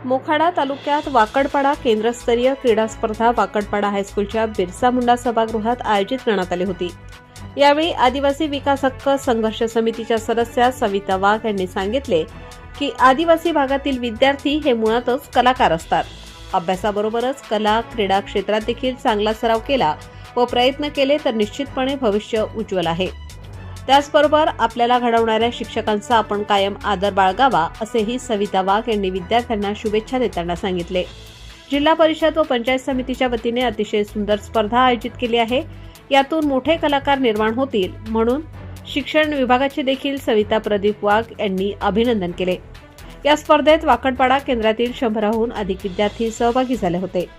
मोखाडा तालुक्यात वाकडपाडा केंद्रस्तरीय क्रीडा स्पर्धा वाकडपाडा हायस्कूलच्या बिरसा मुंडा सभागृहात आयोजित करण्यात आली होती। यावेळी आदिवासी विकास हक्क संघर्ष समितीच्या सदस्या सविता वाघ यांनी सांगितले की आदिवासी भागातील विद्यार्थी हे मुळातच कलाकार असतात। अभ्यासाबरोबरच कला क्रीडा क्षेत्रात देखील चांगला सराव केला व प्रयत्न केले तर निश्चितपणे भविष्य उज्ज्वल आहे। त्याचबरोबर आपल्याला घडवणाऱ्या शिक्षकांचा आपण कायम आदर बाळगावा असेही सविता वाघ यांनी विद्यार्थ्यांना शुभेच्छा देताना सांगितले। जिल्हा परिषद व पंचायत समितीच्या वतीने अतिशय सुंदर स्पर्धा आयोजित केली आहे। यातून मोठे कलाकार निर्माण होतील म्हणून शिक्षण विभागाचे देखील सविता प्रदीप वाघ यांनी अभिनंदन केले। या स्पर्धेत वाकडपाडा केंद्रातील 100हून अधिक विद्यार्थी सहभागी झाले होते।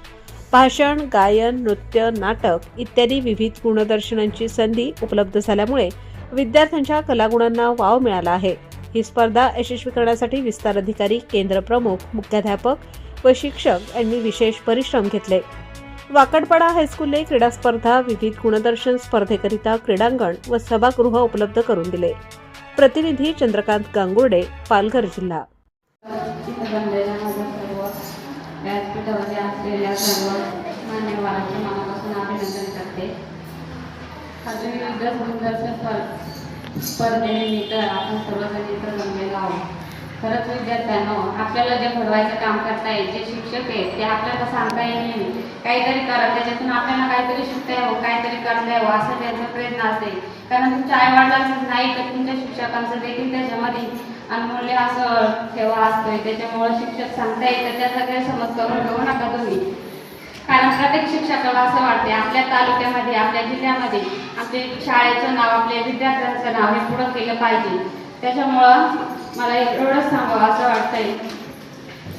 भाषण, गायन, नृत्य, नाटक इत्यादी विविध गुणदर्शनांची संधी उपलब्ध झाल्यामुळे विद्यार्थ्यांच्या कलागुणांना वाव मिळाला आहे। ही स्पर्धा यशस्वी करण्यासाठी विस्तार अधिकारी, केंद्र प्रमुख, मुख्याध्यापक व शिक्षक यांनी विशेष परिश्रम घेतले। वाकडपाडा हायस्कूलने क्रीडा स्पर्धा, विविध गुणदर्शन स्पर्धेकरिता क्रीडांगण व सभागृह उपलब्ध करून दिले। प्रतिनिधी चंद्रकांत गांगुर्डे, पालघर जिल्हा। व्यासपीठावरती असलेल्या सर्व मान्यवरांचे मनापासून अभिनंदन करते। विविध गुणदर्शन स्पर्धेनिमित्त आपण सर्वजण इथं जमलेलो आहोत। खरंच विद्यार्थ्यांनो, आपल्याला जे घडवायचं काम करता येईल, जे शिक्षक आहेत ते आपल्याला सांगता येईल काहीतरी करा, त्याच्यातून आपल्याला काहीतरी शिकता यावं, काहीतरी करता यावं असं त्यांचा प्रयत्न असते। कारण तुमच्या आईवडिलांचं नाही तर तुमच्या शिक्षकांचं देखील त्याच्यामध्ये अनमूल्य असं ठेवा असतोय। त्याच्यामुळे शिक्षक सांगता येतं त्याचा गैरसमज करून घेऊ नका तुम्ही। कारण प्रत्येक शिक्षकाला असं वाटते आपल्या तालुक्यामध्ये, आपल्या जिल्ह्यामध्ये आपल्या शाळेचं नाव, आपल्या विद्यार्थ्यांचं नाव हे पुढं केलं पाहिजे। त्याच्यामुळं मला एवढंच सांगावं असं वाटतंय,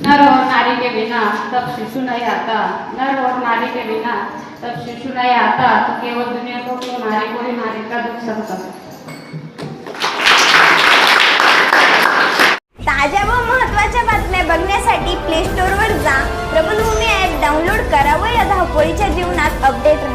नर और नारी के बिना तब शिशु नहीं आता, नर और नारी के बिना तब शिशु नहीं आता, तो केवल दुनिया को नारी को ही नारी का दुख सकता। ताज्या व महत्त्वाच्या बातम्या बघण्यासाठी प्ले स्टोअरवर जा, प्रबलभूमी ॲप डाउनलोड करा व या धावपळीच्या जीवनात अपडेट राहा।